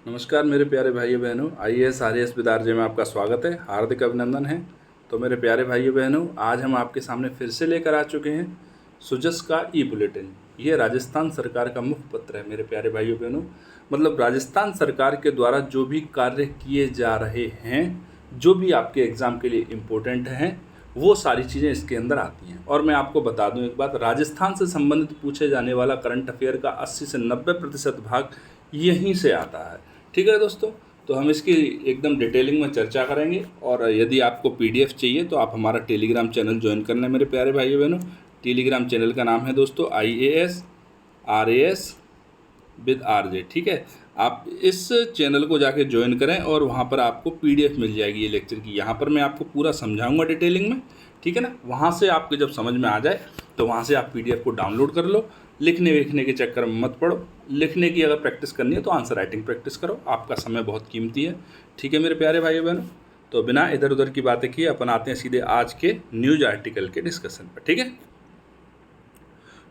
नमस्कार मेरे प्यारे भाइयों बहनों, आईएएस आरएएस विद आरजे में आपका स्वागत है, हार्दिक अभिनंदन है। तो मेरे प्यारे भाइयों बहनों, आज हम आपके सामने फिर से लेकर आ चुके हैं सुजस का ई बुलेटिन। ये राजस्थान सरकार का मुखपत्र है मेरे प्यारे भाइयों बहनों। मतलब राजस्थान सरकार के द्वारा जो भी कार्य किए जा रहे हैं, जो भी आपके एग्ज़ाम के लिए इम्पोर्टेंट हैं, वो सारी चीज़ें इसके अंदर आती हैं। और मैं आपको बता दूं एक बात, राजस्थान से संबंधित पूछे जाने वाला करंट अफेयर का 80 से 90% भाग यहीं से आता है। ठीक है दोस्तों, तो हम इसकी एकदम डिटेलिंग में चर्चा करेंगे। और यदि आपको पीडीएफ चाहिए तो आप हमारा टेलीग्राम चैनल ज्वाइन करना है मेरे प्यारे भाइयों बहनों। टेलीग्राम चैनल का नाम है दोस्तों आईएएस आरएएस विद आरजे। ठीक है, आप इस चैनल को जाके ज्वाइन करें और वहाँ पर आपको पीडीएफ मिल जाएगी ये लेक्चर की। यहाँ पर मैं आपको पूरा समझाऊंगा डिटेलिंग में, ठीक है ना। वहाँ से आपके जब समझ में आ जाए तो वहाँ से आप पीडीएफ को डाउनलोड कर लो। लिखने विखने के चक्कर में मत पड़ो। लिखने की अगर प्रैक्टिस करनी है तो आंसर राइटिंग प्रैक्टिस करो, आपका समय बहुत कीमती है। ठीक है मेरे प्यारे भाइयों बहनों, तो बिना इधर उधर की बातें किए अपन आते हैं सीधे आज के न्यूज आर्टिकल के डिस्कशन पर। ठीक है,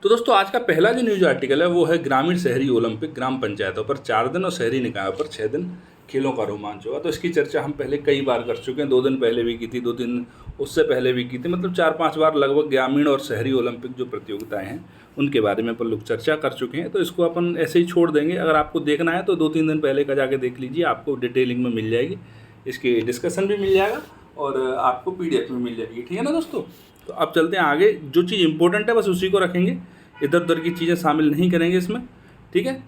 तो दोस्तों आज का पहला जो न्यूज आर्टिकल है वो है ग्रामीण शहरी ओलंपिक ग्राम पंचायतों पर 4 दिन और शहरी निकायों पर 6 दिन खेलों का रोमांच होगा। तो इसकी चर्चा हम पहले कई बार कर चुके हैं, 2 दिन पहले भी की थी, 2 दिन उससे पहले भी की थी। मतलब 4-5 बार लगभग ग्रामीण और शहरी ओलंपिक जो प्रतियोगिताएं हैं उनके बारे में अपन लोग चर्चा कर चुके हैं। तो इसको अपन ऐसे ही छोड़ देंगे। अगर आपको देखना है तो 2-3 दिन पहले का जाके देख लीजिए, आपको डिटेलिंग में मिल जाएगी, इसकी डिस्कशन भी मिल जाएगा और आपको पीडीएफ में मिल जाएगी। ठीक है ना दोस्तों, तो अब चलते हैं आगे। जो चीज़ इंपॉर्टेंट है बस उसी को रखेंगे, इधर उधर की चीज़ें शामिल नहीं करेंगे इसमें। ठीक है,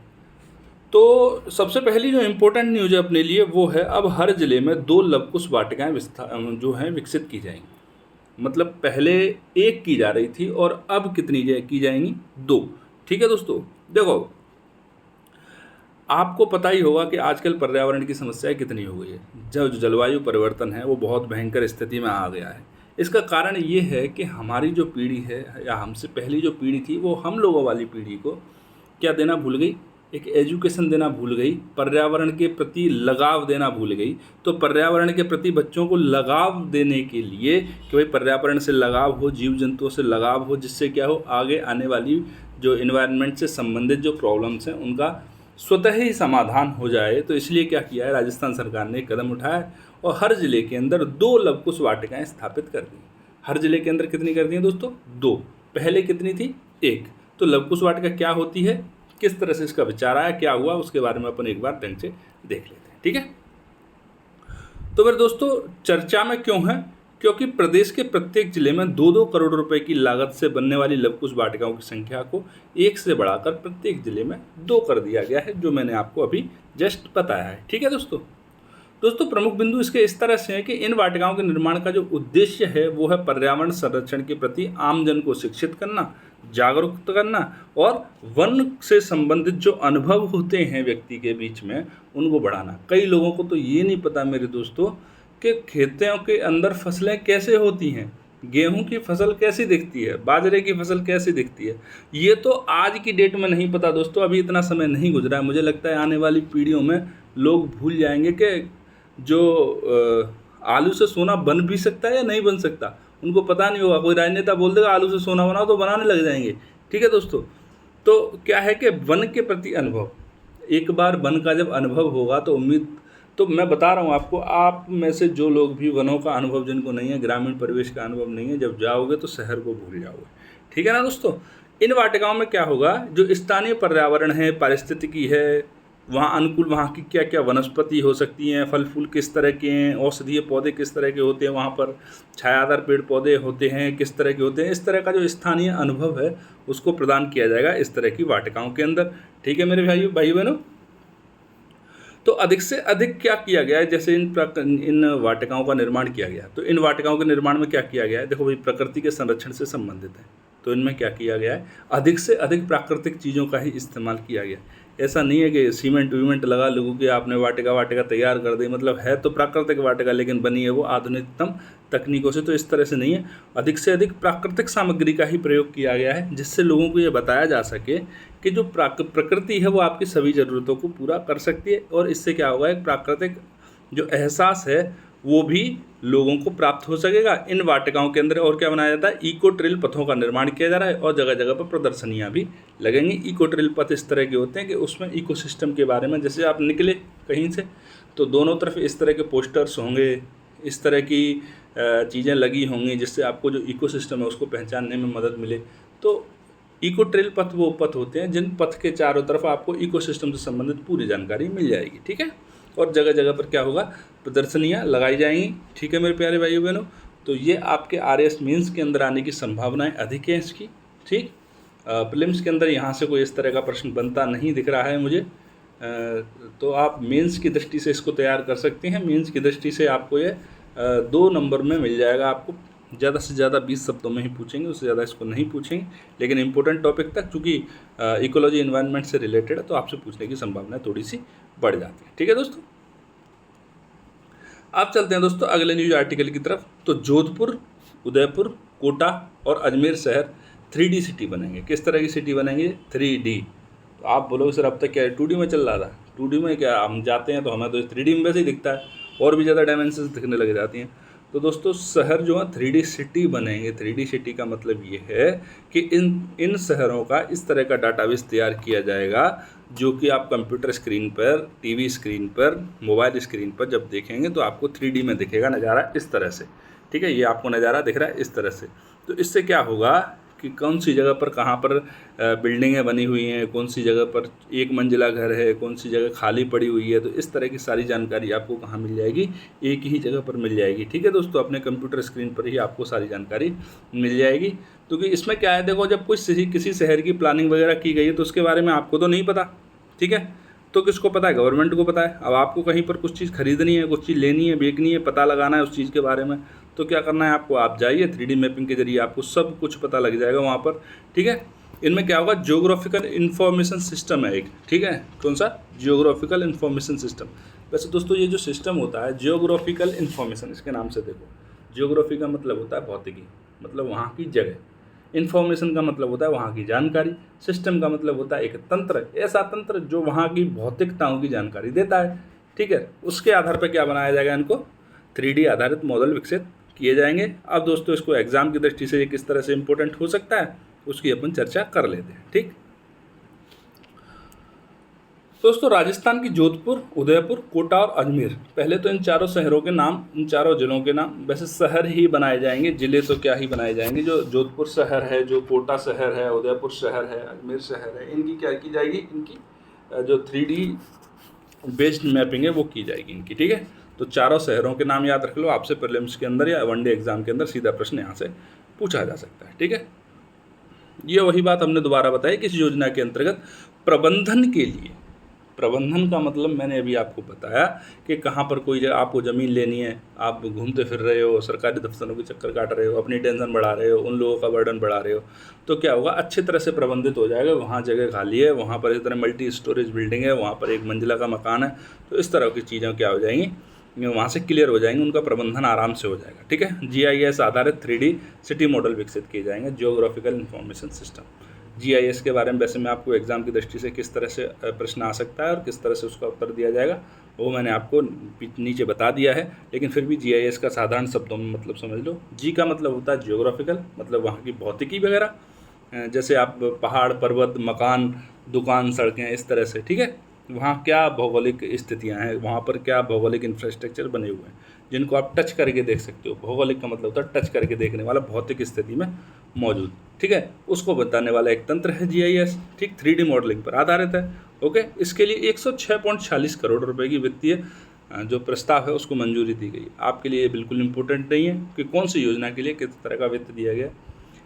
तो सबसे पहली जो इम्पोर्टेंट न्यूज़ है अपने लिए वो है, अब हर ज़िले में 2 लवकुश वाटिकाएँ जो हैं विकसित की जाएंगी। मतलब पहले 1 की जा रही थी और अब कितनी की जाएंगी? 2। ठीक है दोस्तों, देखो आपको पता ही होगा कि आजकल पर्यावरण की समस्याएं कितनी हो गई है। जो जलवायु परिवर्तन है वो बहुत भयंकर स्थिति में आ गया है। इसका कारण ये है कि हमारी जो पीढ़ी है या हमसे पहली जो पीढ़ी थी वो हम लोगों वाली पीढ़ी को क्या देना भूल गई? एक एजुकेशन देना भूल गई, पर्यावरण के प्रति लगाव देना भूल गई। तो पर्यावरण के प्रति बच्चों को लगाव देने के लिए कि भाई पर्यावरण से लगाव हो, जीव जंतुओं से लगाव हो, जिससे क्या हो आगे आने वाली जो इन्वायरमेंट से संबंधित जो प्रॉब्लम्स हैं उनका स्वतः ही समाधान हो जाए। तो इसलिए क्या किया है, राजस्थान सरकार ने कदम उठाया और हर ज़िले के अंदर 2 लवकुश वाटिकाएँ स्थापित कर दी। हर ज़िले के अंदर कितनी कर दी हैं दोस्तों? 2। पहले कितनी थी? 1। तो लवकुश वाटिका क्या होती है, किस तरह से इसका विचार आया, क्या हुआ, उसके बारे में अपन एक बार ढंग से देख लेते हैं। ठीक है, तो फिर दोस्तों चर्चा में क्यों है? क्योंकि प्रदेश के प्रत्येक जिले में 2-2 करोड़ रुपए की लागत से बनने वाली लवकुश वाटिकाओं की संख्या को 1 से बढ़ाकर प्रत्येक जिले में 2 कर दिया गया है, जो मैंने आपको अभी जस्ट बताया है। ठीक है दोस्तों प्रमुख बिंदु इसके इस तरह से हैं कि इन वाटिकाओं के निर्माण का जो उद्देश्य है वो है पर्यावरण संरक्षण के प्रति आमजन को शिक्षित करना, जागरूक करना और वन से संबंधित जो अनुभव होते हैं व्यक्ति के बीच में उनको बढ़ाना। कई लोगों को तो ये नहीं पता मेरे दोस्तों कि खेतों के अंदर फसलें कैसे होती हैं, गेहूं की फसल कैसी दिखती है, बाजरे की फसल कैसी दिखती है। ये तो आज की डेट में नहीं पता दोस्तों, अभी इतना समय नहीं गुजरा है। मुझे लगता है आने वाली पीढ़ियों में लोग भूल जाएंगे कि जो आलू से सोना बन भी सकता है या नहीं बन सकता, उनको पता नहीं होगा। कोई राजनेता बोल देगा आलू से सोना बनाओ तो बनाने लग जाएंगे। ठीक है दोस्तों, तो क्या है कि वन के प्रति अनुभव, एक बार वन का जब अनुभव होगा तो उम्मीद, तो मैं बता रहा हूँ आपको, आप में से जो लोग भी वनों का अनुभव जिनको नहीं है, ग्रामीण परिवेश का अनुभव नहीं है, जब जाओगे तो शहर को भूल जाओगे। ठीक है ना दोस्तों, इन वाटिकाओं में क्या होगा, जो स्थानीय पर्यावरण है, पारिस्थितिकी है, वहाँ अनुकूल, वहाँ की क्या क्या वनस्पति हो सकती हैं, फल फूल किस तरह के हैं, औषधीय पौधे किस तरह के होते हैं, वहाँ पर छायादार पेड़ पौधे होते हैं किस तरह के होते हैं, इस तरह का जो स्थानीय अनुभव है उसको प्रदान किया जाएगा इस तरह की वाटिकाओं के अंदर। ठीक है मेरे भाई बहनों, तो अधिक से अधिक क्या किया गया है, जैसे इन वाटिकाओं का निर्माण किया गया, तो इन वाटिकाओं के निर्माण में क्या किया गया है, देखो भाई प्रकृति के संरक्षण से संबंधित है, तो इनमें क्या किया गया है, अधिक से अधिक प्राकृतिक चीज़ों का ही इस्तेमाल किया गया। ऐसा नहीं है कि सीमेंट वीमेंट लगा लोगों कि आपने वाटिका तैयार कर दी, मतलब है तो प्राकृतिक वाटिका लेकिन बनी है वो आधुनिकतम तकनीकों से, तो इस तरह से नहीं है। अधिक से अधिक प्राकृतिक सामग्री का ही प्रयोग किया गया है, जिससे लोगों को ये बताया जा सके कि जो प्रकृति है वो आपकी सभी ज़रूरतों को पूरा कर सकती है। और इससे क्या होगा, एक प्राकृतिक जो एहसास है वो भी लोगों को प्राप्त हो सकेगा। इन वाटिकाओं के अंदर और क्या बनाया जाता है, इको ट्रेल पथों का निर्माण किया जा रहा है और जगह जगह पर प्रदर्शनियाँ भी लगेंगी। इको ट्रेल पथ इस तरह के होते हैं कि उसमें इकोसिस्टम के बारे में, जैसे आप निकले कहीं से तो दोनों तरफ इस तरह के पोस्टर्स होंगे, इस तरह की चीज़ें लगी होंगी जिससे आपको जो इकोसिस्टम है उसको पहचानने में मदद मिले। तो इको ट्रेल पथ वो पथ होते हैं जिन पथ के चारों तरफ आपको इकोसिस्टम से संबंधित पूरी जानकारी मिल जाएगी, ठीक है। और जगह जगह पर क्या होगा, प्रदर्शनियाँ लगाई जाएंगी, ठीक है मेरे प्यारे भाइयों बहनों। तो ये आपके आरएएस मेंस के अंदर आने की संभावनाएं अधिक हैं इसकी, ठीक। प्रीलिम्स के अंदर यहाँ से कोई इस तरह का प्रश्न बनता नहीं दिख रहा है मुझे। तो आप मेंस की दृष्टि से इसको तैयार कर सकते हैं। मेंस की दृष्टि से आपको ये 2 नंबर में मिल जाएगा। आपको ज़्यादा से ज़्यादा 20 शब्दों में ही पूछेंगे, उससे ज़्यादा इसको नहीं पूछेंगे, लेकिन इंपॉर्टेंट टॉपिक तक चूँकि इकोलॉजी एनवायरनमेंट से रिलेटेड है तो आपसे पूछने की संभावना थोड़ी सी बढ़ जाती है, ठीक है दोस्तों। आप चलते हैं दोस्तों अगले न्यूज आर्टिकल की तरफ। तो जोधपुर, उदयपुर, कोटा और अजमेर शहर 3D सिटी बनेंगे। किस तरह की सिटी बनेंगे, 3D। तो आप बोलोगे सर अब तक क्या 2D में चल रहा था, 2D में क्या, हम जाते हैं तो हमें तो 3D में वैसे ही दिखता है, और भी ज़्यादा डायमेंशंस दिखने लग जाती हैं। तो दोस्तों शहर जो है 3D सिटी बनेंगे। 3D सिटी का मतलब ये है कि इन शहरों का इस तरह का डाटाबेस तैयार किया जाएगा जो कि आप कंप्यूटर स्क्रीन पर, टीवी स्क्रीन पर, मोबाइल स्क्रीन पर जब देखेंगे तो आपको 3D में दिखेगा नज़ारा इस तरह से, ठीक है। ये आपको नज़ारा दिख रहा है इस तरह से। तो इससे क्या होगा कि कौन सी जगह पर कहाँ पर बिल्डिंगें बनी हुई हैं, कौन सी जगह पर एक मंजिला घर है, कौन सी जगह खाली पड़ी हुई है, तो इस तरह की सारी जानकारी आपको कहाँ मिल जाएगी, एक ही जगह पर मिल जाएगी, ठीक है दोस्तों। अपने कंप्यूटर स्क्रीन पर ही आपको सारी जानकारी मिल जाएगी। क्योंकि इसमें क्या है, देखो जब किसी शहर की प्लानिंग वगैरह की गई है तो उसके बारे में आपको तो नहीं पता, ठीक है। तो किसको पता है, गवर्नमेंट को पता है। अब आपको कहीं पर कुछ चीज़ खरीदनी है, कुछ चीज़ लेनी है, बेचनी है, पता लगाना है उस चीज़ के बारे में, तो क्या करना है आपको, आप जाइए 3D मैपिंग के जरिए आपको सब कुछ पता लग जाएगा वहाँ पर, ठीक है। इनमें क्या होगा, जियोग्राफिकल इन्फॉर्मेशन सिस्टम है एक, ठीक है। कौन सा, जियोग्राफिकल इन्फॉर्मेशन सिस्टम। वैसे दोस्तों ये जो सिस्टम होता है जियोग्राफिकल इन्फॉर्मेशन, इसके नाम से देखो, जियोग्राफी का मतलब होता है भौतिकी, मतलब वहाँ की जगह। इन्फॉर्मेशन का मतलब होता है वहाँ की जानकारी। सिस्टम का मतलब होता है एक तंत्र, ऐसा तंत्र जो वहाँ की भौतिकताओं की जानकारी देता है, ठीक है। उसके आधार पर क्या बनाया जाएगा, इनको 3D आधारित मॉडल विकसित किए जाएंगे। अब दोस्तों इसको एग्जाम की दृष्टि से ये किस तरह से इंपॉर्टेंट हो सकता है उसकी अपन चर्चा कर लेते हैं, ठीक। दोस्तों राजस्थान की जोधपुर, उदयपुर, कोटा और अजमेर, पहले तो इन चारों शहरों के नाम, इन चारों जिलों के नाम, वैसे शहर ही बनाए जाएंगे, जिले तो क्या ही बनाए जाएंगे। जो जोधपुर शहर है, जो कोटा शहर है, उदयपुर शहर है, अजमेर शहर है, इनकी क्या की जाएगी, इनकी जो 3D बेस्ड मैपिंग है वो की जाएगी इनकी, ठीक है। तो चारों शहरों के नाम याद रख लो, आपसे प्रीलिम्स के अंदर या वनडे एग्जाम के अंदर सीधा प्रश्न यहाँ से पूछा जा सकता है, ठीक है। ये वही बात हमने दोबारा बताई कि इस योजना के अंतर्गत प्रबंधन के लिए, प्रबंधन का मतलब मैंने अभी आपको बताया कि कहाँ पर कोई जगह आपको ज़मीन लेनी है, आप घूमते फिर रहे हो, सरकारी दफ्तरों के चक्कर काट रहे हो, अपनी टेंशन बढ़ा रहे हो, उन लोगों का बर्डन बढ़ा रहे हो, तो क्या होगा, अच्छी तरह से प्रबंधित हो जाएगा। वहाँ जगह खाली है, वहाँ पर इस तरह मल्टी स्टोरेज बिल्डिंग है, वहाँ पर एक मंजिला का मकान है, तो इस तरह की चीज़ें क्या हो जाएंगी, वहाँ से क्लियर हो जाएंगे, उनका प्रबंधन आराम से हो जाएगा, ठीक है। GIS आधारित 3D सिटी मॉडल विकसित किए जाएंगे, जियोग्राफिकल इन्फॉर्मेशन सिस्टम। GIS के बारे में वैसे मैं आपको एग्जाम की दृष्टि से किस तरह से प्रश्न आ सकता है और किस तरह से उसका उत्तर दिया जाएगा वो मैंने आपको नीचे बता दिया है, लेकिन फिर भी GIS का साधारण शब्दों में मतलब समझ लो। G का मतलब होता है जियोग्राफिकल, मतलब वहाँ की भौतिकी वगैरह, जैसे आप पहाड़, पर्वत, मकान, दुकान, सड़कें, इस तरह से, ठीक है। वहाँ क्या भौगोलिक स्थितियाँ हैं, वहाँ पर क्या भौगोलिक इंफ्रास्ट्रक्चर बने हुए हैं जिनको आप टच करके देख सकते हो। भौगोलिक का मतलब होता है टच करके देखने वाला, भौतिक स्थिति में मौजूद, ठीक है, उसको बताने वाला एक तंत्र है GIS, ठीक। 3D मॉडलिंग पर आधारित है, ओके। इसके लिए 106.46 करोड़ रुपए की वित्तीय जो प्रस्ताव है उसको मंजूरी दी गई। आपके लिए बिल्कुल इंपॉर्टेंट नहीं है कि कौन सी योजना के लिए किस तरह का वित्त दिया गया।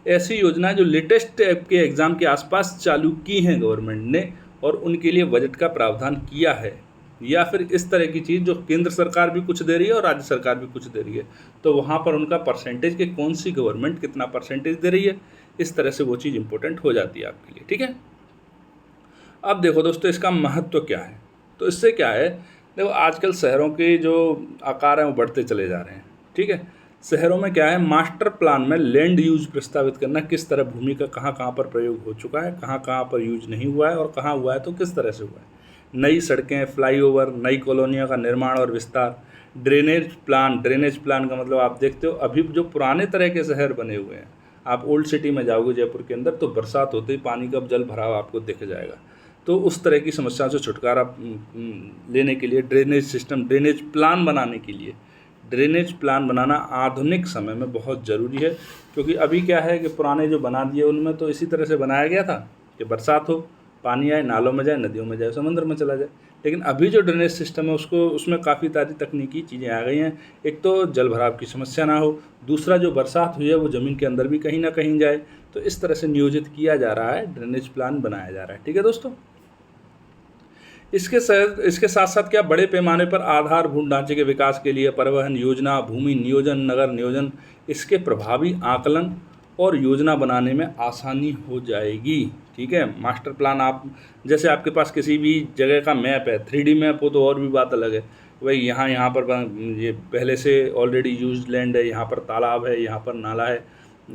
ऐसी योजना जो लेटेस्ट के एग्ज़ाम के आसपास चालू की हैं गवर्नमेंट ने और उनके लिए बजट का प्रावधान किया है, या फिर इस तरह की चीज़ जो केंद्र सरकार भी कुछ दे रही है और राज्य सरकार भी कुछ दे रही है, तो वहाँ पर उनका परसेंटेज कि कौन सी गवर्नमेंट कितना परसेंटेज दे रही है, इस तरह से वो चीज़ इंपॉर्टेंट हो जाती है आपके लिए, ठीक है। अब देखो दोस्तों इसका महत्व क्या है। तो इससे क्या है, देखो आजकल शहरों के जो आकार हैं वो बढ़ते चले जा रहे हैं, ठीक है। शहरों में क्या है, मास्टर प्लान में लैंड यूज प्रस्तावित करना, किस तरह भूमि का कहाँ कहाँ पर प्रयोग हो चुका है, कहाँ कहाँ पर यूज नहीं हुआ है और कहाँ हुआ है तो किस तरह से हुआ है। नई सड़कें, फ्लाईओवर, नई कॉलोनियों का निर्माण और विस्तार, ड्रेनेज प्लान का मतलब आप देखते हो अभी जो पुराने तरह के शहर बने हुए हैं, आप ओल्ड सिटी में जाओगे जयपुर के अंदर तो बरसात होते ही पानी का जल भराव आपको दिख जाएगा। तो उस तरह की समस्याओं से छुटकारा लेने के लिए ड्रेनेज प्लान बनाने के लिए ड्रेनेज प्लान बनाना आधुनिक समय में बहुत ज़रूरी है, क्योंकि अभी क्या है कि पुराने जो बना दिए उनमें तो इसी तरह से बनाया गया था कि बरसात हो, पानी आए, नालों में जाए, नदियों में जाए, समुद्र में चला जाए। लेकिन अभी जो ड्रेनेज सिस्टम है उसमें काफ़ी सारी तकनीकी चीज़ें आ गई हैं। एक तो जल भराव की समस्या ना हो, दूसरा जो बरसात हुई है वो ज़मीन के अंदर भी कहीं ना कहीं जाए। तो इस तरह से नियोजित किया जा रहा है, ड्रेनेज प्लान बनाया जा रहा है। ठीक है दोस्तों, इसके साथ साथ क्या बड़े पैमाने पर आधारभूत ढांचे के विकास के लिए परिवहन योजना, भूमि नियोजन, नगर नियोजन, इसके प्रभावी आकलन और योजना बनाने में आसानी हो जाएगी। ठीक है, मास्टर प्लान आप जैसे आपके पास किसी भी जगह का मैप है, 3D मैप हो तो और भी बात अलग है, भाई यहाँ पर ये पहले से ऑलरेडी यूज्ड लैंड है, यहाँ पर तालाब है, यहाँ पर नाला है,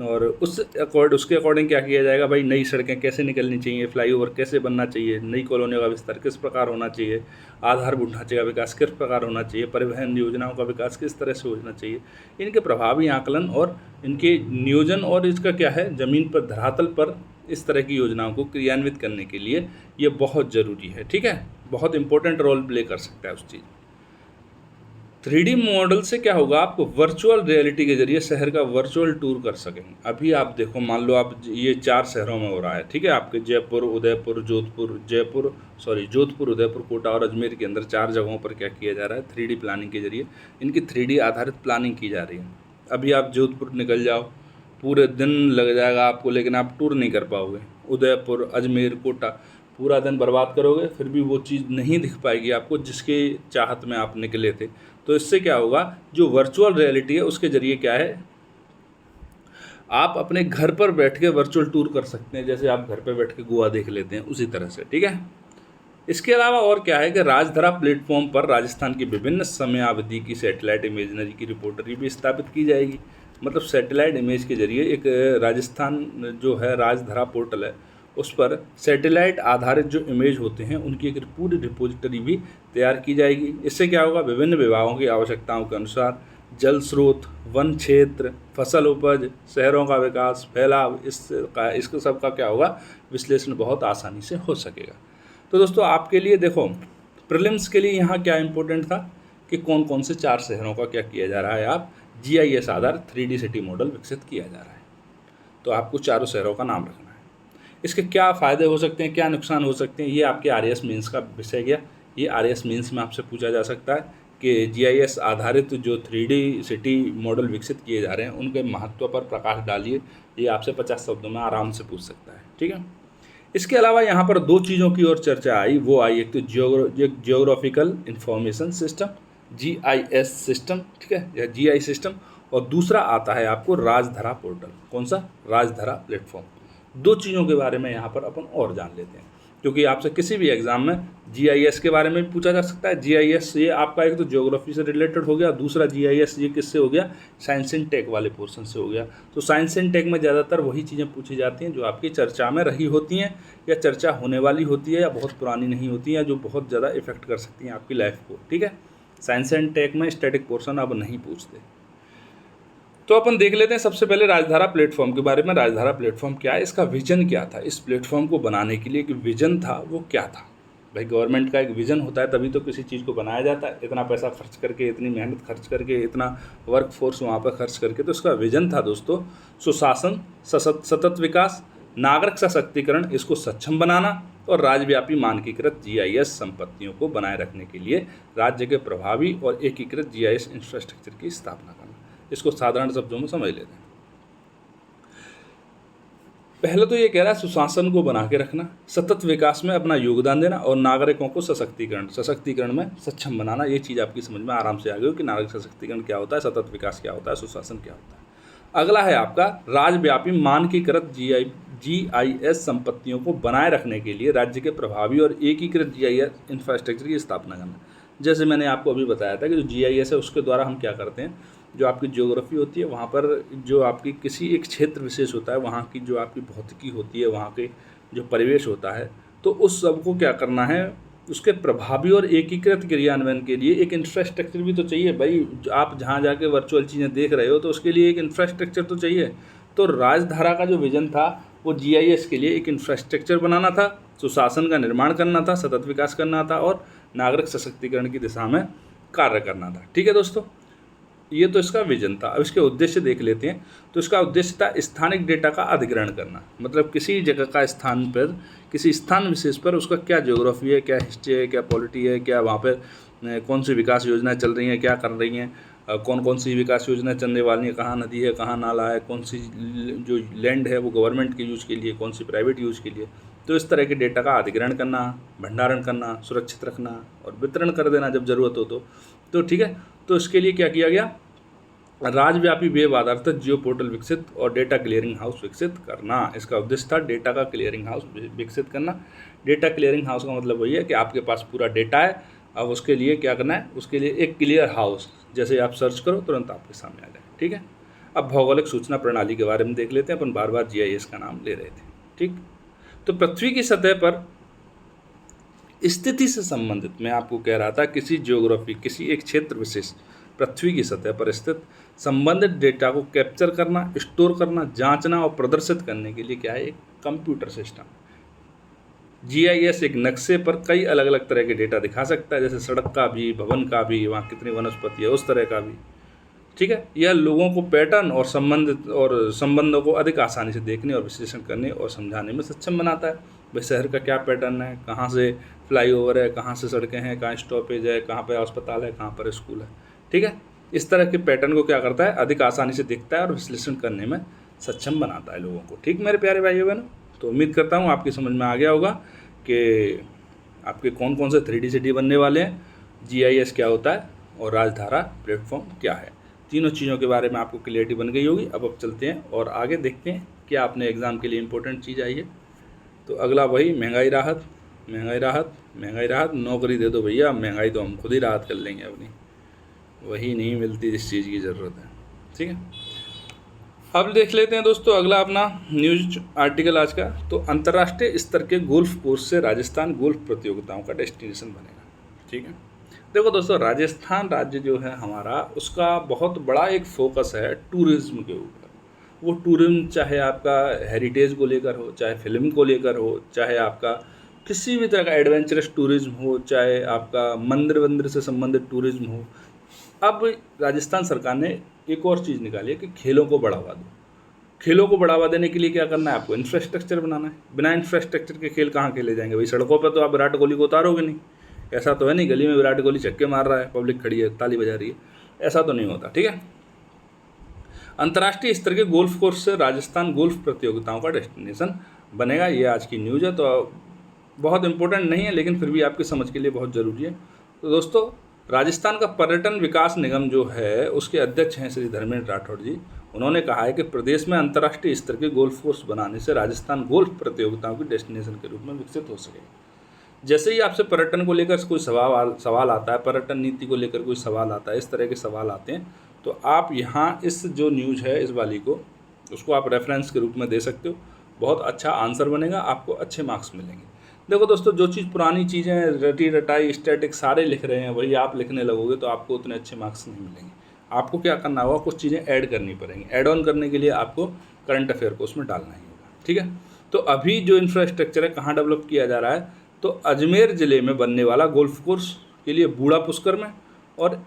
और उसके अकॉर्डिंग क्या किया जाएगा, भाई नई सड़कें कैसे निकलनी चाहिए, फ्लाईओवर कैसे बनना चाहिए, नई कॉलोनियों का विस्तार किस प्रकार होना चाहिए, आधारभूत ढांचे का विकास किस प्रकार होना चाहिए, परिवहन योजनाओं का विकास किस तरह से होना चाहिए, इनके प्रभावी आकलन और इनके नियोजन और इसका क्या है ज़मीन पर धरातल पर इस तरह की योजनाओं को क्रियान्वित करने के लिए ये बहुत ज़रूरी है। ठीक है, बहुत इंपॉर्टेंट रोल प्ले कर सकता है उस चीज़। 3D मॉडल से क्या होगा, आप वर्चुअल रियलिटी के जरिए शहर का वर्चुअल टूर कर सकेंगे। अभी आप देखो, मान लो आप ये 4 शहरों में हो रहा है, ठीक है, आपके जोधपुर, उदयपुर, कोटा और अजमेर के अंदर 4 जगहों पर क्या किया जा रहा है, 3D प्लानिंग के जरिए इनकी 3D आधारित प्लानिंग की जा रही है। अभी आप जोधपुर निकल जाओ, पूरे दिन लग जाएगा आपको, लेकिन आप टूर नहीं कर पाओगे। उदयपुर, अजमेर, कोटा, पूरा दिन बर्बाद करोगे, फिर भी वो चीज़ नहीं दिख पाएगी आपको जिसके चाहत में आप निकले थे। तो इससे क्या होगा, जो वर्चुअल रियलिटी है उसके ज़रिए क्या है, आप अपने घर पर बैठ के वर्चुअल टूर कर सकते हैं, जैसे आप घर पर बैठ के गोवा देख लेते हैं उसी तरह से। ठीक है, इसके अलावा और क्या है कि राजधरा प्लेटफॉर्म पर राजस्थान की विभिन्न समयावधि की सैटेलाइट इमेजनरी की रिपोर्टरी भी स्थापित की जाएगी। मतलब सैटेलाइट इमेज के जरिए एक राजस्थान जो है राजधरा पोर्टल है, उस पर सैटेलाइट आधारित जो इमेज होते हैं उनकी एक पूरी रिपोजिटरी भी तैयार की जाएगी। इससे क्या होगा, विभिन्न विभागों की आवश्यकताओं के अनुसार जल स्रोत, वन क्षेत्र, फसल उपज, शहरों का विकास, फैलाव, इसका सबका क्या होगा, विश्लेषण बहुत आसानी से हो सकेगा। तो दोस्तों आपके लिए देखो, प्रीलिम्स के लिए यहाँ क्या इंपॉर्टेंट था कि कौन कौन से 4 शहरों का क्या किया जा रहा है, आप GIS आधार 3D सिटी मॉडल विकसित किया जा रहा है। तो आपको 4 शहरों का नाम रखना है। इसके क्या फ़ायदे हो सकते हैं, क्या नुकसान हो सकते हैं, ये आपके RAS मेंस का विषय गया। ये RAS मेंस में आपसे पूछा जा सकता है कि GIS आधारित जो 3D सिटी मॉडल विकसित किए जा रहे हैं उनके महत्व पर प्रकाश डालिए। ये आपसे 50 शब्दों में आराम से पूछ सकता है। ठीक है, इसके अलावा यहाँ पर 2 चीज़ों की और चर्चा आई, वो आई एक तो geographical information system, GIS system, ठीक है, या GI सिस्टम, और दूसरा आता है आपको राजधरा पोर्टल। कौन सा, राजधरा प्लेटफॉर्म। 2 चीज़ों के बारे में यहाँ पर अपन और जान लेते हैं, क्योंकि आपसे किसी भी एग्जाम में GIS के बारे में भी पूछा जा सकता है। GIS ये आपका एक तो ज्योग्राफी से रिलेटेड हो गया, दूसरा GIS ये किससे हो गया, साइंस एंड टेक वाले पोर्शन से हो गया। तो साइंस एंड टेक में ज़्यादातर वही चीज़ें पूछी जाती हैं जो आपकी चर्चा में रही होती हैं या चर्चा होने वाली होती है या बहुत पुरानी नहीं होती हैं, जो बहुत ज़्यादा इफेक्ट कर सकती हैं आपकी लाइफ को। ठीक है, साइंस एंड टेक में स्टैटिक पोर्शन अब नहीं पूछते। तो अपन देख लेते हैं सबसे पहले राजधारा प्लेटफॉर्म के बारे में। राजधारा प्लेटफॉर्म क्या है, इसका विजन क्या था, इस प्लेटफॉर्म को बनाने के लिए एक विजन था, वो क्या था। भाई गवर्नमेंट का एक विजन होता है तभी तो किसी चीज़ को बनाया जाता है, इतना पैसा खर्च करके, इतनी मेहनत खर्च करके, इतना वर्क फोर्स वहाँ पर खर्च करके। तो इसका विजन था दोस्तों, सुशासन, सतत विकास, नागरिक सशक्तिकरण, इसको सक्षम बनाना और राज्यव्यापी मानकीकृत GIS संपत्तियों को बनाए रखने के लिए राज्य के प्रभावी और एकीकृत GIS इंफ्रास्ट्रक्चर की स्थापना करना। इसको साधारण शब्दों में समझ लेते हैं। पहले तो ये कह रहा है सुशासन को बना के रखना, सतत विकास में अपना योगदान देना और नागरिकों को सशक्तिकरण में सक्षम बनाना। ये चीज़ आपकी समझ में आराम से आ गई कि नागरिक सशक्तिकरण क्या होता है, सतत विकास क्या होता है, सुशासन क्या होता है। अगला है आपका राज्यव्यापी मानकीकृत GIS संपत्तियों को बनाए रखने के लिए राज्य के प्रभावी और एकीकृत GIS इंफ्रास्ट्रक्चर की स्थापना करना। जैसे मैंने आपको अभी बताया था कि जो GIS है उसके द्वारा हम क्या करते हैं, जो आपकी ज्योग्राफी होती है वहाँ पर जो आपकी किसी एक क्षेत्र विशेष होता है, वहाँ की जो आपकी भौतिकी होती है, वहाँ के जो परिवेश होता है, तो उस सब को क्या करना है, उसके प्रभावी और एकीकृत क्रियान्वयन के लिए एक इंफ्रास्ट्रक्चर भी तो चाहिए भाई। आप जहाँ जाके वर्चुअल चीज़ें देख रहे हो तो उसके लिए एक इंफ्रास्ट्रक्चर तो चाहिए। तो राजधारा का जो विजन था वो जीआईएस के लिए एक इंफ्रास्ट्रक्चर बनाना था, सुशासन का निर्माण करना था, सतत विकास करना था और नागरिक सशक्तिकरण की दिशा में कार्य करना था। ठीक है दोस्तों, ये तो इसका विजन था। अब इसके उद्देश्य देख लेते हैं। तो इसका उद्देश्य था स्थानिक डेटा का अधिग्रहण करना, मतलब किसी जगह का स्थान पर, किसी स्थान विशेष पर उसका क्या ज्योग्राफी है, क्या हिस्ट्री है, क्या पॉलिटी है, क्या वहाँ पर कौन सी विकास योजनाएं चल रही हैं, क्या कर रही हैं, कौन कौन सी विकास योजनाएं चलने वाली हैं, कहाँ नदी है, कहाँ नाला है, कौन सी जो लैंड है वो गवर्नमेंट के यूज़ के लिए, कौन सी प्राइवेट यूज़ के लिए। तो इस तरह के डेटा का अधिग्रहण करना, भंडारण करना, सुरक्षित रखना और वितरण कर देना जब ज़रूरत हो तो ठीक है। तो इसके लिए क्या किया गया, राज्यव्यापी वेब आधारित जियो पोर्टल विकसित और डेटा क्लियरिंग हाउस विकसित करना। इसका उद्देश्य था डेटा का क्लियरिंग हाउस विकसित करना। डेटा क्लियरिंग हाउस का मतलब वही है कि आपके पास पूरा डेटा है, अब उसके लिए क्या करना है, उसके लिए एक क्लियर हाउस, जैसे आप सर्च करो तुरंत आपके सामने आ जाए। ठीक है, अब भौगोलिक सूचना प्रणाली के बारे में देख लेते हैं। अपन बार बार जीआईएस का नाम ले रहे थे। ठीक, तो पृथ्वी की सतह पर स्थिति से संबंधित मैं आपको कह रहा था, किसी ज्योग्राफी, किसी एक क्षेत्र विशेष पृथ्वी की सतह पर स्थित संबंधित डेटा को कैप्चर करना, स्टोर करना, जांचना और प्रदर्शित करने के लिए क्या है, एक कंप्यूटर सिस्टम। जीआईएस एक नक्शे पर कई अलग अलग तरह के डेटा दिखा सकता है, जैसे सड़क का भी, भवन का भी, वहाँ कितनी वनस्पति है उस तरह का भी। ठीक है, यह लोगों को पैटर्न और संबंधों को अधिक आसानी से देखने और विश्लेषण करने और समझाने में सक्षम बनाता है। भाई शहर का क्या पैटर्न है, कहाँ से फ्लाईओवर है, कहाँ से सड़कें हैं, कहाँ स्टॉपेज है, कहाँ पर अस्पताल है, कहाँ पर स्कूल है। ठीक है, इस तरह के पैटर्न को क्या करता है, अधिक आसानी से देखता है और विश्लेषण करने में सक्षम बनाता है लोगों को। ठीक मेरे प्यारे भाइयों बहनों, तो उम्मीद करता हूँ आपकी समझ में आ गया होगा कि आपके कौन कौन से 3D सिटी बनने वाले हैं, जीआईएस क्या होता है और राजधारा प्लेटफॉर्म क्या है। तीनों चीज़ों के बारे में आपको क्लियरिटी बन गई होगी। अब चलते हैं और आगे देखते हैं क्या अपने एग्ज़ाम के लिए इंपॉर्टेंट चीज़ आई है। तो अगला वही महंगाई राहत, महंगाई राहत, महंगाई राहत। नौकरी दे दो भैया, महंगाई तो हम खुद ही राहत कर लेंगे अपनी, वही नहीं मिलती जिस चीज़ की ज़रूरत है। ठीक है, अब देख लेते हैं दोस्तों अगला अपना न्यूज आर्टिकल आज का। तो अंतर्राष्ट्रीय स्तर के गोल्फ कोर्स से राजस्थान गोल्फ प्रतियोगिताओं का डेस्टिनेशन बनेगा। ठीक है, देखो दोस्तों, राजस्थान राज्य जो है हमारा, उसका बहुत बड़ा एक फोकस है टूरिज्म के ऊपर। वो टूरिज्म चाहे आपका हेरिटेज को लेकर हो, चाहे फिल्म को लेकर हो, चाहे आपका किसी भी तरह का एडवेंचरस टूरिज्म हो, चाहे आपका मंदिर वंदिर से संबंधित टूरिज्म हो। अब राजस्थान सरकार ने एक और चीज़ निकाली है कि खेलों को बढ़ावा दो। खेलों को बढ़ावा देने के लिए क्या करना है, आपको इंफ्रास्ट्रक्चर बनाना है। बिना इंफ्रास्ट्रक्चर के खेल कहाँ खेले जाएंगे भाई। सड़कों पर तो आप विराट कोहली को उतारोगे नहीं, ऐसा तो है नहीं गली में विराट कोहली छक्के मार रहा है, पब्लिक खड़ी है ताली बजा रही है, ऐसा तो नहीं होता। ठीक है, अंतर्राष्ट्रीय स्तर के गोल्फ कोर्स से राजस्थान गोल्फ प्रतियोगिताओं का डेस्टिनेशन बनेगा। ये आज की न्यूज़ है, तो बहुत इंपॉर्टेंट नहीं है लेकिन फिर भी आपकी समझ के लिए बहुत ज़रूरी है। तो दोस्तों, राजस्थान का पर्यटन विकास निगम जो है उसके अध्यक्ष हैं श्री धर्मेंद्र राठौड़ जी। उन्होंने कहा है कि प्रदेश में अंतर्राष्ट्रीय स्तर के गोल्फ कोर्स बनाने से राजस्थान गोल्फ प्रतियोगिताओं की डेस्टिनेशन के रूप में विकसित हो सकेगा। जैसे ही आपसे पर्यटन को लेकर कोई सवाल आता है, पर्यटन नीति को लेकर कोई सवाल आता है, इस तरह के सवाल आते हैं, तो आप यहाँ इस जो न्यूज़ है इस वाली को, उसको आप रेफरेंस के रूप में दे सकते हो। बहुत अच्छा आंसर बनेगा, आपको अच्छे मार्क्स मिलेंगे। देखो दोस्तों, जो चीज़ पुरानी चीज़ें रटी रटाई स्टैटिक सारे लिख रहे हैं वही आप लिखने लगोगे तो आपको उतने अच्छे मार्क्स नहीं मिलेंगे। आपको क्या करना होगा, कुछ चीज़ें ऐड करनी पड़ेंगी। ऐड ऑन करने के लिए आपको करंट अफेयर को उसमें डालना ही होगा। ठीक है, तो अभी जो इंफ्रास्ट्रक्चर है कहाँ डेवलप किया जा रहा है, तो अजमेर ज़िले में बनने वाला गोल्फ कोर्स के लिए बूढ़ा पुष्कर में और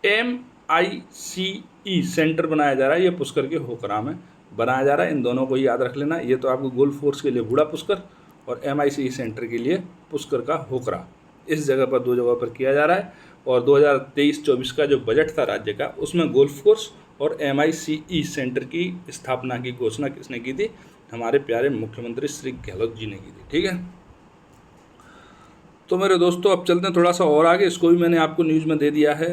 MICE सेंटर बनाया जा रहा है, ये पुष्कर के होकरा में बनाया जा रहा है। इन दोनों को ही याद रख लेना। ये तो आपको गोल्फ कोर्स के लिए बूढ़ा पुष्कर और MICE सेंटर के लिए पुष्कर का होकरा, इस जगह पर, दो जगह पर किया जा रहा है। और 2023-24 का जो बजट था राज्य का, उसमें गोल्फ कोर्स और MICE सेंटर की स्थापना की घोषणा किसने की थी, हमारे प्यारे मुख्यमंत्री श्री गहलोत जी ने की थी। ठीक है, तो मेरे दोस्तों अब चलते हैं थोड़ा सा और आगे। इसको भी मैंने आपको न्यूज़ में दे दिया है,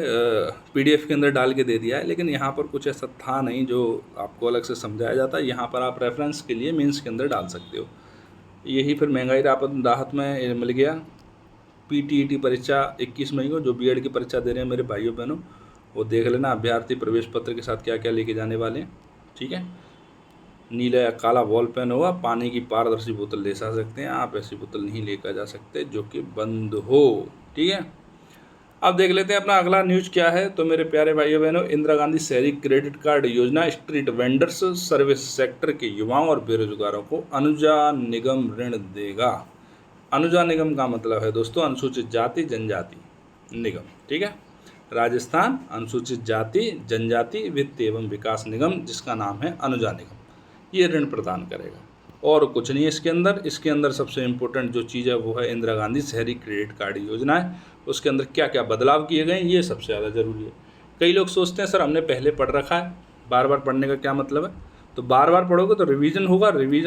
PDF के अंदर डाल के दे दिया है, लेकिन यहाँ पर कुछ ऐसा था नहीं जो आपको अलग से समझाया जाता है। यहाँ पर आप रेफरेंस के लिए मेंस के अंदर डाल सकते हो। यही फिर महंगाई राहत में मिल गया। PTET परीक्षा 21 मई को, जो BEd की परीक्षा दे रहे हैं मेरे भाइयों बहनों, वो देख लेना अभ्यर्थी प्रवेश पत्र के साथ क्या क्या लेके जाने वाले हैं। ठीक है, नीला या काला बॉल पेन होगा, पानी की पारदर्शी बोतल ले जा सकते हैं आप, ऐसी बोतल नहीं लेकर जा सकते जो कि बंद हो। ठीक है, अब देख लेते हैं अपना अगला न्यूज क्या है। तो मेरे प्यारे भाइयों बहनों, इंदिरा गांधी शहरी क्रेडिट कार्ड योजना स्ट्रीट वेंडर्स सर्विस सेक्टर के युवाओं और बेरोजगारों को अनुजा निगम ऋण देगा। अनुजा निगम का मतलब है दोस्तों अनुसूचित जाति जनजाति निगम। ठीक है, राजस्थान अनुसूचित जाति जनजाति वित्त एवं विकास निगम, जिसका नाम है अनुजा निगम, ये ऋण प्रदान करेगा और कुछ नहीं है इसके अंदर सबसे इम्पोर्टेंट जो चीज़ है वो है इंदिरा गांधी शहरी क्रेडिट कार्ड योजना है। उसके अंदर क्या क्या बदलाव किए गए ये सबसे ज़्यादा ज़रूरी है। कई लोग सोचते हैं सर हमने पहले पढ़ रखा है, बार बार पढ़ने का क्या मतलब है। तो बार बार पढ़ोगे तो रिवीजन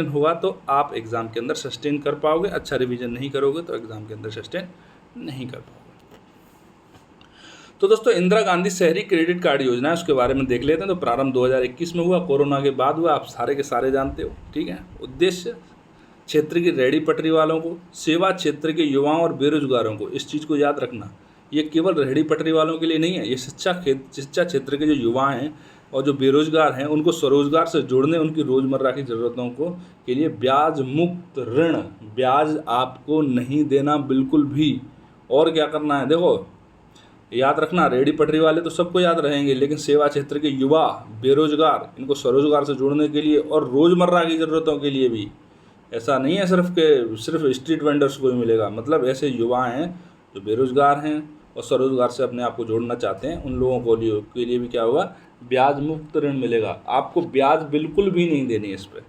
होगा तो आप एग्ज़ाम के अंदर सस्टेन कर पाओगे। अच्छा रिवीजन नहीं करोगे तो एग्ज़ाम के अंदर सस्टेन नहीं कर पाओगे। तो दोस्तों इंदिरा गांधी शहरी क्रेडिट कार्ड योजना है, उसके बारे में देख लेते हैं। तो प्रारंभ 2021 में हुआ, कोरोना के बाद हुआ, आप सारे के सारे जानते हो। ठीक है, उद्देश्य क्षेत्र की रेहड़ी पटरी वालों को, सेवा क्षेत्र के युवाओं और बेरोजगारों को, इस चीज़ को याद रखना, ये केवल रेहड़ी पटरी वालों के लिए नहीं है, ये शिक्षा क्षेत्र के जो युवा हैं और जो बेरोजगार हैं उनको स्वरोजगार से जोड़ने, उनकी रोज़मर्रा की ज़रूरतों को के लिए ब्याज मुक्त ऋण, ब्याज आपको नहीं देना बिल्कुल भी। और क्या करना है देखो, याद रखना, रेहड़ी पटरी वाले तो सबको याद रहेंगे, लेकिन सेवा क्षेत्र के युवा बेरोजगार, इनको स्वरोजगार से जोड़ने के लिए और रोज़मर्रा की ज़रूरतों के लिए भी। ऐसा नहीं है सिर्फ स्ट्रीट वेंडर्स को ही मिलेगा, मतलब ऐसे युवा हैं जो बेरोजगार हैं और स्वरोजगार से अपने आप को जोड़ना चाहते हैं, उन लोगों के लिए भी क्या होगा, ब्याज मुक्त ऋण मिलेगा। आपको ब्याज बिल्कुल भी नहीं देनी इस पर।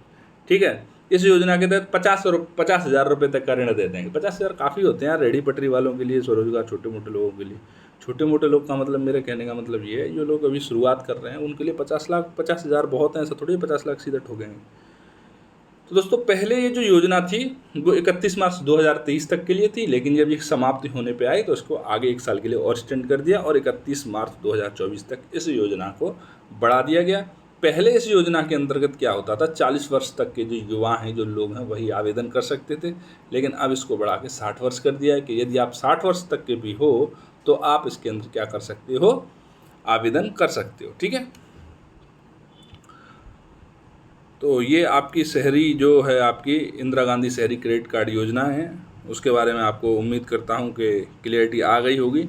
ठीक है, इस योजना के तहत 50,000 रुपये तक का ऋण दे देंगे। 50,000 काफ़ी होते हैं यार रेहड़ी पटरी वालों के लिए, स्वरोजगार छोटे मोटे लोगों के लिए। छोटे मोटे लोग का मतलब, मेरे कहने का मतलब ये है, जो लोग अभी शुरुआत कर रहे हैं उनके लिए 50,000 बहुत हैं। ऐसा थोड़ी 50 लाख सीधे ठोकेंगे। तो दोस्तों पहले ये जो योजना थी वो 31 मार्च 2023 तक के लिए थी, लेकिन जब ये समाप्ति होने पे आई तो इसको आगे 1 साल के लिए और एक्सटेंड कर दिया और 31 मार्च 2024 तक इस योजना को बढ़ा दिया गया। पहले इस योजना के अंतर्गत क्या होता था, 40 वर्ष तक के जो युवा हैं, जो लोग हैं, वही आवेदन कर सकते थे, लेकिन अब इसको बढ़ा के 60 वर्ष कर दिया है कि यदि आप 60 वर्ष तक के भी हो तो आप इसके अंदर क्या कर सकते हो, आवेदन कर सकते हो। ठीक है, तो ये आपकी शहरी जो है आपकी इंदिरा गांधी शहरी क्रेडिट कार्ड योजना है, उसके बारे में आपको उम्मीद करता हूँ कि क्लियरिटी आ गई होगी।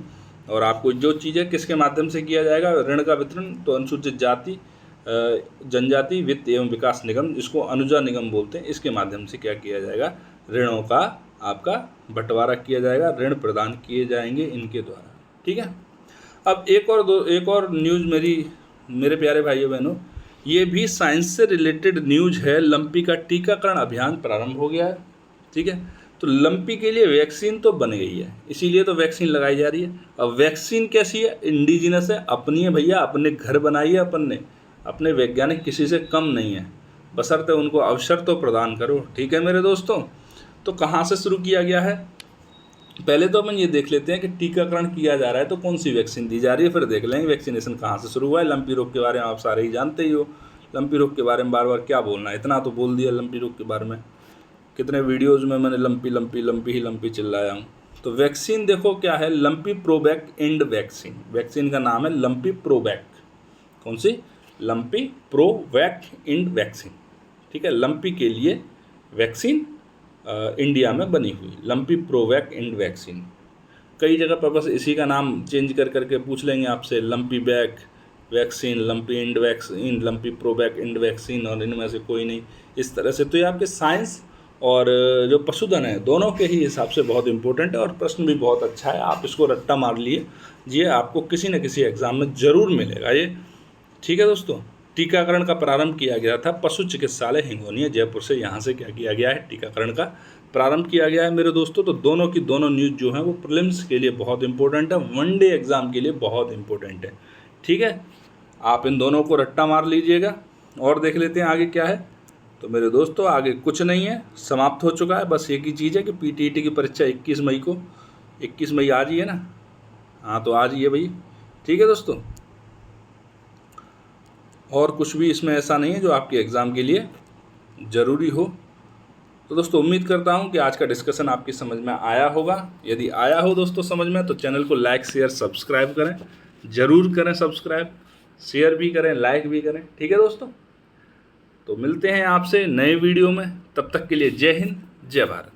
और आपको जो चीज़ें किसके माध्यम से किया जाएगा ऋण का वितरण, तो अनुसूचित जाति जनजाति वित्त एवं विकास निगम, जिसको अनुजा निगम बोलते हैं, इसके माध्यम से क्या किया जाएगा, ऋणों का आपका बंटवारा किया जाएगा, ऋण प्रदान किए जाएंगे इनके द्वारा। ठीक है, अब एक और न्यूज़ मेरे प्यारे भाइयों बहनों, ये भी साइंस से रिलेटेड न्यूज है। लंपी का टीकाकरण अभियान प्रारंभ हो गया है। ठीक है, तो लंपी के लिए वैक्सीन तो बन गई है, इसीलिए तो वैक्सीन लगाई जा रही है। अब वैक्सीन कैसी है, इंडिजिनस है, अपनी है भैया, अपने घर बनाई है अपन ने, अपने वैज्ञानिक किसी से कम नहीं है, बशर्ते उनको अवसर तो प्रदान करो। ठीक है मेरे दोस्तों, तो कहाँ से शुरू किया गया है, पहले तो अपन ये देख लेते हैं कि टीकाकरण किया जा रहा है तो कौन सी वैक्सीन दी जा रही है, फिर देख लेंगे वैक्सीनेशन कहाँ से शुरू हुआ है। लंपी रोग के बारे में आप सारे ही जानते ही हो, लंपी रोग के बारे में बार बार क्या बोलना है, इतना तो बोल दिया लंपी रोग के बारे में, कितने वीडियोज़ में मैंने लंपी चिल्लाया हूँ। तो वैक्सीन देखो क्या है, lumpy ProVac Ind vaccine, vaccine का नाम है लंपी प्रोवैक। कौन सी, लंपी प्रोवैक इंड वैक्सीन। ठीक है, लंपी के लिए वैक्सीन इंडिया में बनी हुई लंपी प्रोवैक इंड वैक्सीन। कई जगह पर बस इसी का नाम चेंज कर करके पूछ लेंगे आपसे, lumpy back vaccine, lumpy Ind vaccine, lumpy ProVac Ind vaccine, और इनमें से कोई नहीं, इस तरह से। तो ये आपके साइंस और जो पशुधन है दोनों के ही हिसाब से बहुत इंपॉर्टेंट है और प्रश्न भी बहुत अच्छा है। आप इसको रट्टा मार लिए, ये आपको किसी न किसी एग्ज़ाम में ज़रूर मिलेगा ये। ठीक है दोस्तों, टीकाकरण का प्रारंभ किया गया था पशु चिकित्सालय हिंगोनिया जयपुर से, यहाँ से क्या किया गया है, टीकाकरण का प्रारंभ किया गया है मेरे दोस्तों। तो दोनों की दोनों न्यूज़ जो है वो प्रीलिम्स के लिए बहुत इंपॉर्टेंट है, वनडे एग्ज़ाम के लिए बहुत इंपॉर्टेंट है। ठीक है, आप इन दोनों को रट्टा मार लीजिएगा और देख लेते हैं आगे क्या है। तो मेरे दोस्तों आगे कुछ नहीं है, समाप्त हो चुका है। बस एक ही चीज़ है कि पीटीईटी की परीक्षा 21 मई को, 21 मई आज ही है ना, हाँ तो आज ही है भाई। ठीक है दोस्तों, और कुछ भी इसमें ऐसा नहीं है जो आपके एग्ज़ाम के लिए ज़रूरी हो। तो दोस्तों उम्मीद करता हूँ कि आज का डिस्कशन आपकी समझ में आया होगा। यदि आया हो दोस्तों समझ में, तो चैनल को लाइक शेयर सब्सक्राइब करें, ज़रूर करें सब्सक्राइब, शेयर भी करें, लाइक भी करें। ठीक है दोस्तों, तो मिलते हैं आपसे नए वीडियो में, तब तक के लिए जय हिंद, जय भारत।